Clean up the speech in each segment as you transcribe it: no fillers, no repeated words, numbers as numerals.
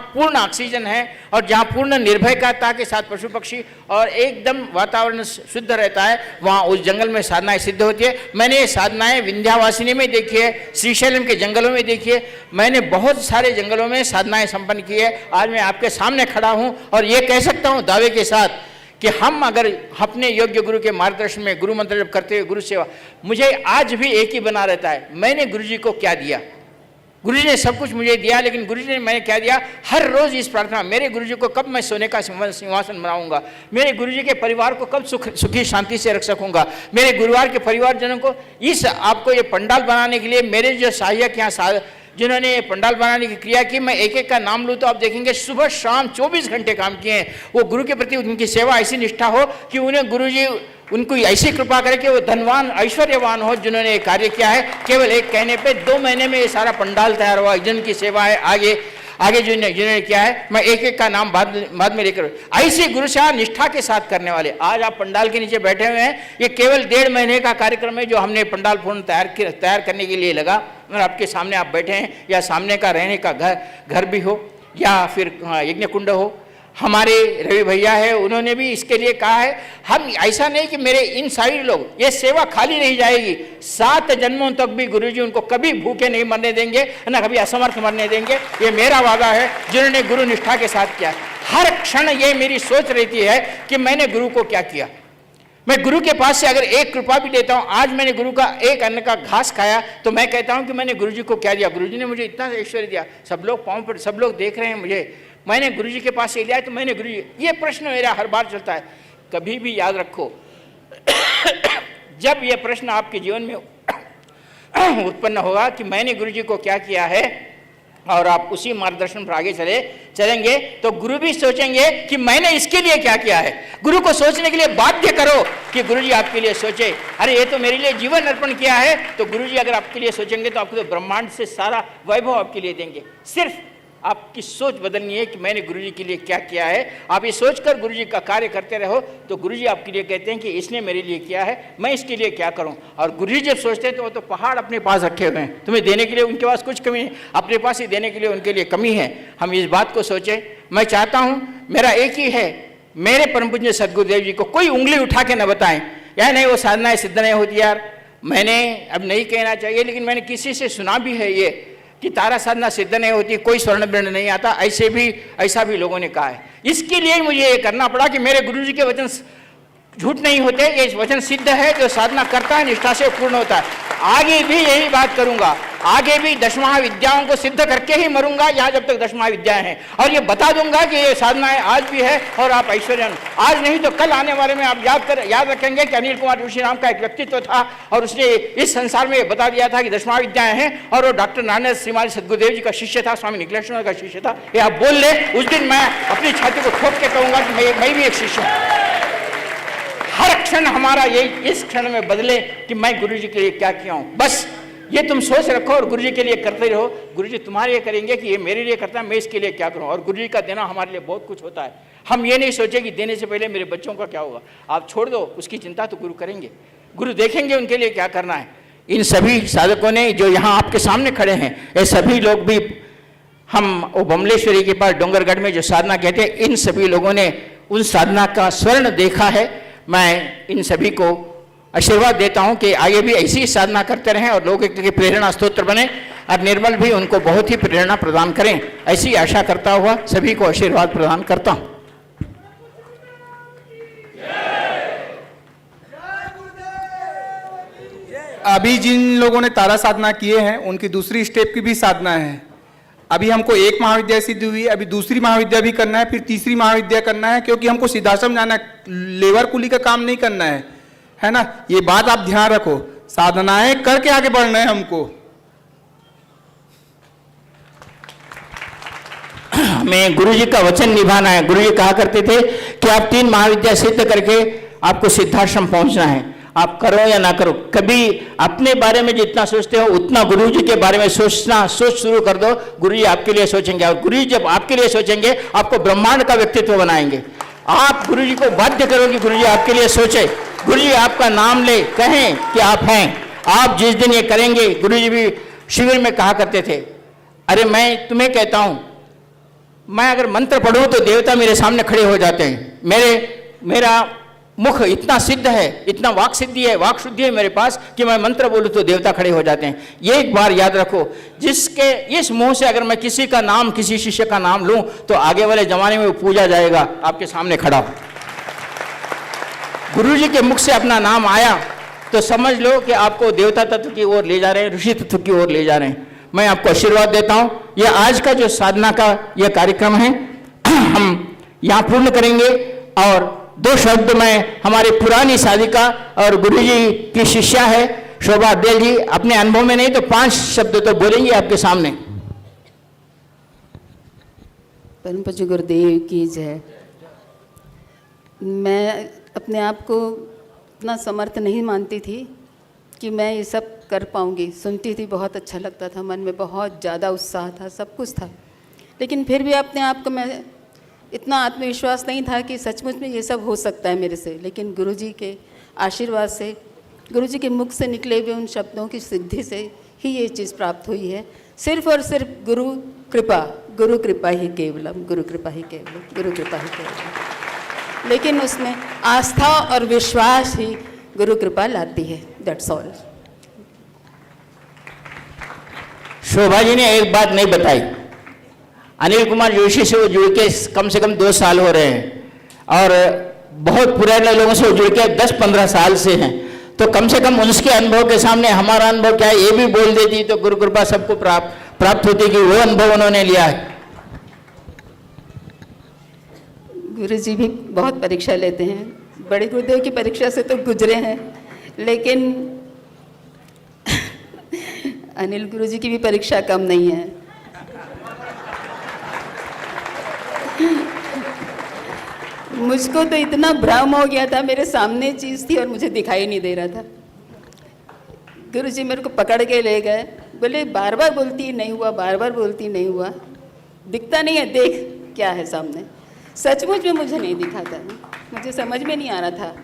पूर्ण ऑक्सीजन है और जहाँ पूर्ण निर्भयता के साथ पशु पक्षी और एकदम वातावरण शुद्ध रहता है, वहाँ उस जंगल में साधनाएं सिद्ध होती है। मैंने ये साधनाएं विंध्यावासिनी में देखी है, श्रीशैलम के जंगलों में देखी है, मैंने बहुत सारे जंगलों में साधनाएं संपन्न की है। आज मैं आपके सामने खड़ा हूँ और ये कह सकता हूँ दावे के साथ कि हम अगर अपने योग्य गुरु के मार्गदर्शन में गुरु मंत्र जप करते हुए गुरु सेवा, मुझे आज भी एक ही बना रहता है, मैंने गुरु जी को क्या दिया। गुरु जी ने सब कुछ मुझे दिया, लेकिन गुरु जी ने मैंने क्या दिया। हर रोज इस प्रार्थना, मेरे गुरु जी को कब मैं सोने का सिंहासन बनाऊंगा, मेरे गुरु जी के परिवार को कब सुखी शांति से रख सकूंगा, मेरे गुरुवार के परिवारजनों को इस आपको ये पंडाल बनाने के लिए मेरे जो सहायक यहाँ जिन्होंने पंडाल बनाने की क्रिया की, मैं एक एक का नाम लूँ तो आप देखेंगे सुबह शाम 24 घंटे काम किए हैं। वो गुरु के प्रति उनकी सेवा ऐसी निष्ठा हो कि उन्हें गुरु जी उनको ऐसी कृपा करे कि वो धनवान ऐश्वर्यवान हो, जिन्होंने ये कार्य किया है। केवल एक कहने पे 2 महीने में ये सारा पंडाल तैयार हुआ। जिनकी सेवा है आगे जिन्होंने किया है, मैं एक एक का नाम बाद में लेकर, ऐसी गुरु सेवा निष्ठा के साथ करने वाले आज आप पंडाल के नीचे बैठे हुए हैं। ये केवल 1.5 महीने का कार्यक्रम है जो हमने पंडाल पूर्ण तैयार करने के लिए लगा। और आपके सामने आप बैठे हैं, या सामने का रहने का घर भी हो या फिर यज्ञ कुंड हो। हमारे रवि भैया है, उन्होंने भी इसके लिए कहा है, हम ऐसा नहीं कि मेरे इन सारे लोग, ये सेवा खाली नहीं जाएगी। 7 जन्मों तक भी गुरुजी उनको कभी भूखे नहीं मरने देंगे, ना कभी असमर्थ मरने देंगे। ये मेरा वादा है जिन्होंने गुरु निष्ठा के साथ किया। हर क्षण ये मेरी सोच रहती है कि मैंने गुरु को क्या किया। मैं गुरु के पास से अगर एक कृपा भी लेता हूँ, आज मैंने गुरु का एक अन्न का घास खाया तो मैं कहता हूँ कि मैंने गुरु जी को क्या दिया। गुरु जी ने मुझे इतना ऐश्वर्य दिया, सब लोग पाँव पर, सब लोग देख रहे हैं मुझे, मैंने गुरु जी के पास से लिया तो मैंने गुरु जी। ये प्रश्न मेरा हर बार चलता है। कभी भी याद रखो जब ये प्रश्न आपके जीवन में उत्पन्न होगा कि मैंने गुरु जी को क्या किया है, और आप उसी मार्गदर्शन पर आगे चलेंगे तो गुरु भी सोचेंगे कि मैंने इसके लिए क्या किया है। गुरु को सोचने के लिए बाध्य करो कि गुरु जी आपके लिए सोचे, अरे ये तो मेरे लिए जीवन अर्पण किया है। तो गुरु जी अगर आपके लिए सोचेंगे तो आपको तो ब्रह्मांड से सारा वैभव आपके लिए देंगे। सिर्फ आपकी सोच बदलनी है कि मैंने गुरुजी के लिए क्या किया है। आप ये सोचकर गुरुजी का कार्य करते रहो तो गुरुजी आपके लिए कहते हैं कि इसने मेरे लिए किया है, मैं इसके लिए क्या करूं। और गुरुजी जब सोचते हैं तो वो तो पहाड़ अपने पास रखे हुए हैं, तुम्हें देने के लिए उनके पास कुछ कमी नहीं, अपने पास ही देने के लिए उनके लिए कमी है। हम इस बात को सोचें। मैं चाहता हूँ, मेरा एक ही है, मेरे परम पूज्य सदगुरुदेव जी को कोई उंगली उठा के न बताएं यार नहीं वो साधनाएं सिद्ध नहीं होती। यार मैंने अब नहीं कहना चाहिए, लेकिन मैंने किसी से सुना भी है ये कि तारा साधना सिद्ध नहीं होती, कोई स्वर्ण वर्ण नहीं आता, ऐसा भी लोगों ने कहा है। इसके लिए मुझे ये करना पड़ा कि मेरे गुरु जी के वचन झूठ नहीं होते, ये वचन सिद्ध है। जो साधना करता है निष्ठा से पूर्ण होता है। आगे भी यही बात करूंगा, आगे भी 10 महाविद्याओं को सिद्ध करके ही मरूंगा यहाँ जब तक 10 महाविद्याएं हैं। और ये बता दूंगा कि ये साधनाएं आज भी है और आप ऐश्वर्यवान, आज नहीं तो कल आने वाले में आप याद रखेंगे कि अनिल कुमार ऋषि नाम का एक व्यक्तित्व था और उसने इस संसार में बता दिया था कि 10 महाविद्याएं हैं और वो डॉक्टर नारायण श्रीमान सदगुरुदेव जी का शिष्य था, स्वामी निखिलेश्वर का शिष्य था। ये आप बोल ले, उस दिन मैं अपनी छाती को ठोक के कहूंगा कि मैं भी एक शिष्य हूँ। हर क्षण हमारा यही इस क्षण में बदले कि मैं गुरु जी के लिए क्या किया हूँ। बस ये तुम सोच रखो और गुरु जी के लिए करते रहो। गुरु जी तुम्हारे लिए करेंगे कि ये मेरे लिए करता है, मैं इसके लिए क्या करूँ। और गुरु जी का देना हमारे लिए बहुत कुछ होता है। हम ये नहीं सोचे कि देने से पहले मेरे बच्चों का क्या होगा। आप छोड़ दो उसकी चिंता, तो गुरु करेंगे, गुरु देखेंगे उनके लिए क्या करना है। इन सभी साधकों ने जो यहाँ आपके सामने खड़े हैं, ये सभी लोग भी, हम वो बमलेश्वरी के पास डोंगरगढ़ में जो साधना कहते हैं, इन सभी लोगों ने उन साधना का स्वर्ण देखा है। मैं इन सभी को आशीर्वाद देता हूं कि आगे भी ऐसी ही साधना करते रहें और लोग एक प्रेरणा स्तोत्र बने और निर्मल भी उनको बहुत ही प्रेरणा प्रदान करें, ऐसी आशा करता हुआ सभी को आशीर्वाद प्रदान करता हूं। अभी जिन लोगों ने तारा साधना किए हैं उनकी दूसरी स्टेप की भी साधना है। अभी हमको 1 महाविद्या सिद्ध हुई, अभी दूसरी महाविद्या भी करना है, फिर तीसरी महाविद्या करना है, क्योंकि हमको सिद्धाश्रम जाना है, लेबर कुली का काम नहीं करना है ना। ये बात आप ध्यान रखो, साधनाएं करके आगे बढ़ना है हमको। हमें गुरु जी का वचन निभाना है। गुरु जी कहा करते थे कि आप 3 महाविद्या सिद्ध करके आपको सिद्धाश्रम पहुंचना है। आप करो या ना करो, कभी अपने बारे में जितना सोचते हो उतना गुरु जी के बारे में सोच शुरू कर दो। गुरु जी आपके लिए सोचेंगे और गुरु जी जब आपके लिए सोचेंगे आपको ब्रह्मांड का व्यक्तित्व बनाएंगे। आप गुरु जी को बाध्य करो कि गुरु जी आपके लिए सोचे, गुरु जी आपका नाम ले, कहें कि आप हैं। आप जिस दिन ये करेंगे, गुरु जी भी शिविर में कहा करते थे, अरे मैं तुम्हें कहता हूं मैं अगर मंत्र पढ़ूं तो देवता मेरे सामने खड़े हो जाते हैं। मेरा मुख इतना सिद्ध है, इतना वाक सिद्धि है, वाक शुद्धि है मेरे पास कि मैं मंत्र बोलूं तो देवता खड़े हो जाते हैं। ये एक बार याद रखो, जिसके इस मुंह से अगर मैं किसी का नाम, किसी शिष्य का नाम लूं तो आगे वाले जमाने में वो पूजा जाएगा आपके सामने खड़ा। गुरु जी के मुख से अपना नाम आया तो समझ लो कि आपको देवता तत्व की ओर ले जा रहे हैं, ऋषि तत्व की ओर ले जा रहे हैं। मैं आपको आशीर्वाद देता हूं। ये आज का जो साधना का ये कार्यक्रम है हम यहाँ पूर्ण करेंगे, और 2 शब्द में हमारी पुरानी साधिका और गुरु जी की शिष्या है शोभा अद्देल जी, अपने अनुभव में नहीं तो 5 शब्द तो बोलेंगे आपके सामने। परम पूज्य गुरुदेव की जय। मैं अपने आप को इतना समर्थ नहीं मानती थी कि मैं ये सब कर पाऊंगी। सुनती थी, बहुत अच्छा लगता था, मन में बहुत ज़्यादा उत्साह था, सब कुछ था, लेकिन फिर भी अपने आप को मैं इतना आत्मविश्वास नहीं था कि सचमुच में ये सब हो सकता है मेरे से। लेकिन गुरुजी के आशीर्वाद से, गुरुजी के मुख से निकले हुए उन शब्दों की सिद्धि से ही ये चीज़ प्राप्त हुई है। सिर्फ और सिर्फ गुरु कृपा ही केवलम, गुरु कृपा ही केवलम, गुरु कृपा ही केवलम। लेकिन उसमें आस्था और विश्वास ही गुरु कृपा लाती है। That's all. शोभा जी ने एक बात नहीं बताई, अनिल कुमार जोशी से वो जुड़ के कम से कम 2 साल हो रहे हैं, और बहुत पुराने लोगों से वो जुड़ के 10-15 साल से हैं। तो कम से कम उसके अनुभव के सामने हमारा अनुभव क्या है ये भी बोल देती तो गुरु कृपा सबको प्राप्त होती कि वो अनुभव उन्होंने लिया है। गुरु जी भी बहुत परीक्षा लेते हैं, बड़े गुरुदेव की परीक्षा से तो गुजरे हैं, लेकिन अनिल गुरु जी की भी परीक्षा कम नहीं है। मुझको तो इतना भ्रम हो गया था, मेरे सामने चीज़ थी और मुझे दिखाई नहीं दे रहा था। गुरु जी मेरे को पकड़ के ले गए, बोले बार बार बोलती नहीं हुआ, बार बार बोलती नहीं हुआ, दिखता नहीं है, देख क्या है सामने। सचमुच में मुझे नहीं दिखा था, मुझे समझ में नहीं आ रहा था,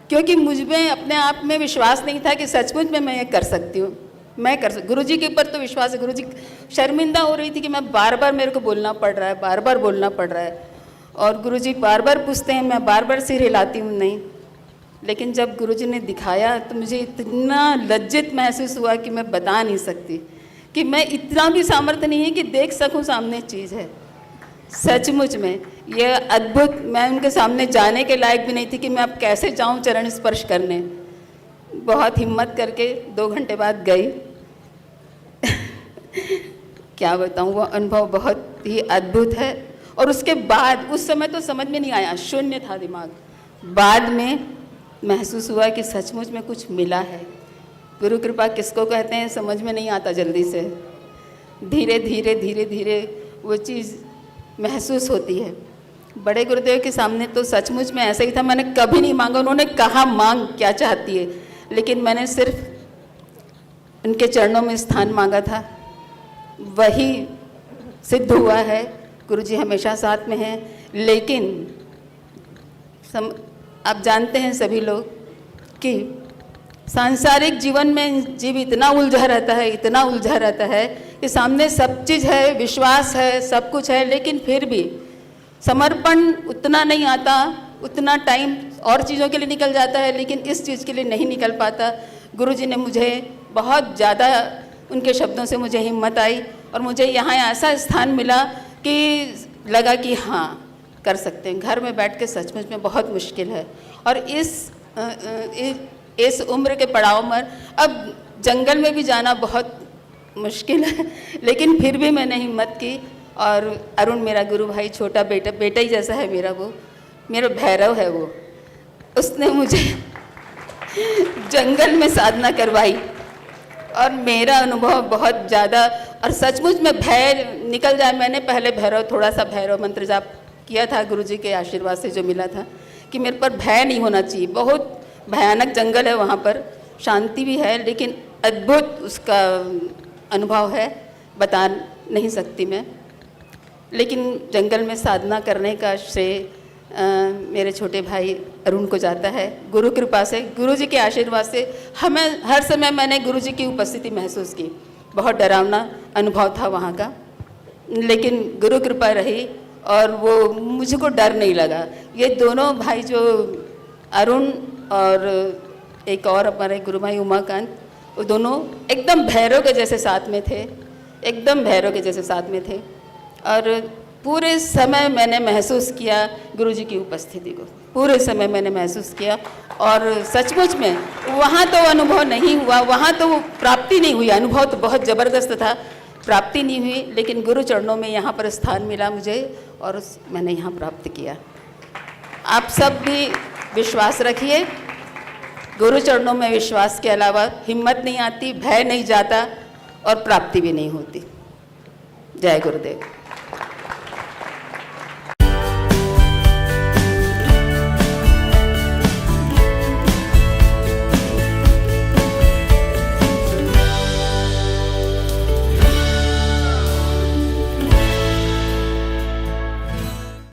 क्योंकि मुझ में अपने आप में विश्वास नहीं था कि सचमुच में मैं ये कर सकती हूँ, मैं कर सकती। गुरु जी के ऊपर तो विश्वास है। गुरु जी शर्मिंदा हो रही थी कि मैं बार बार, मेरे को बोलना पड़ रहा है, बार बार बोलना पड़ रहा है, और गुरु जी बार बार पूछते हैं, मैं बार बार सिर हिलाती हूँ नहीं। लेकिन जब गुरु जी ने दिखाया तो मुझे इतना लज्जित महसूस हुआ कि मैं बता नहीं सकती कि मैं इतना भी सामर्थ्य नहीं है कि देख सकूँ सामने चीज़ है। सचमुच में ये अद्भुत, मैं उनके सामने जाने के लायक भी नहीं थी कि मैं अब कैसे जाऊँ चरण स्पर्श करने। बहुत हिम्मत करके 2 घंटे बाद गई। क्या बताऊँ, वो अनुभव बहुत ही अद्भुत है। और उसके बाद, उस समय तो समझ में नहीं आया, शून्य था दिमाग। बाद में महसूस हुआ कि सचमुच में कुछ मिला है। गुरु कृपा किसको कहते हैं समझ में नहीं आता जल्दी से, धीरे धीरे धीरे धीरे वो चीज़ महसूस होती है। बड़े गुरुदेव के सामने तो सचमुच में ऐसा ही था, मैंने कभी नहीं मांगा। उन्होंने कहा मांग क्या चाहती है, लेकिन मैंने सिर्फ उनके चरणों में स्थान मांगा था, वही सिद्ध हुआ है। गुरुजी हमेशा साथ में हैं, लेकिन आप जानते हैं सभी लोग कि सांसारिक जीवन में जीव इतना उलझा रहता है, इतना उलझा रहता है कि सामने सब चीज़ है, विश्वास है, सब कुछ है, लेकिन फिर भी समर्पण उतना नहीं आता, उतना टाइम और चीज़ों के लिए निकल जाता है, लेकिन इस चीज़ के लिए नहीं निकल पाता। गुरुजी ने मुझे बहुत ज़्यादा, उनके शब्दों से मुझे हिम्मत आई और मुझे यहाँ ऐसा स्थान मिला कि लगा कि हाँ कर सकते हैं। घर में बैठ के सचमुच में बहुत मुश्किल है, और इस उम्र के पड़ाव में अब जंगल में भी जाना बहुत मुश्किल है, लेकिन फिर भी मैंने हिम्मत की। और अरुण मेरा गुरु भाई, छोटा बेटा ही जैसा है मेरा, वो मेरा भैरव है, वो उसने मुझे जंगल में साधना करवाई और मेरा अनुभव बहुत ज़्यादा, और सचमुच में भय निकल जाए। मैंने पहले थोड़ा सा भैरव मंत्र जाप किया था, गुरुजी के आशीर्वाद से जो मिला था कि मेरे पर भय नहीं होना चाहिए। बहुत भयानक जंगल है वहाँ पर, शांति भी है, लेकिन अद्भुत उसका अनुभव है, बता नहीं सकती मैं। लेकिन जंगल में साधना करने का श्रेय मेरे छोटे भाई अरुण को जाता है। गुरु कृपा से, गुरु जी के आशीर्वाद से हमें हर समय मैंने गुरु जी की उपस्थिति महसूस की। बहुत डरावना अनुभव था वहाँ का, लेकिन गुरु कृपा रही और वो मुझको डर नहीं लगा। ये दोनों भाई जो अरुण और एक और हमारे गुरु भाई उमाकांत, वो दोनों एकदम भैरव के जैसे साथ में थे, एकदम भैरव के जैसे साथ में थे। और पूरे समय मैंने महसूस किया गुरुजी की उपस्थिति को, पूरे समय मैंने महसूस किया। और सचमुच में वहाँ तो अनुभव नहीं हुआ, वहाँ तो प्राप्ति नहीं हुई, अनुभव तो बहुत ज़बरदस्त था, प्राप्ति नहीं हुई, लेकिन गुरु चरणों में यहाँ पर स्थान मिला मुझे और मैंने यहाँ प्राप्त किया। आप सब भी विश्वास रखिए, गुरु चरणों में विश्वास के अलावा हिम्मत नहीं आती, भय नहीं जाता और प्राप्ति भी नहीं होती। जय गुरुदेव।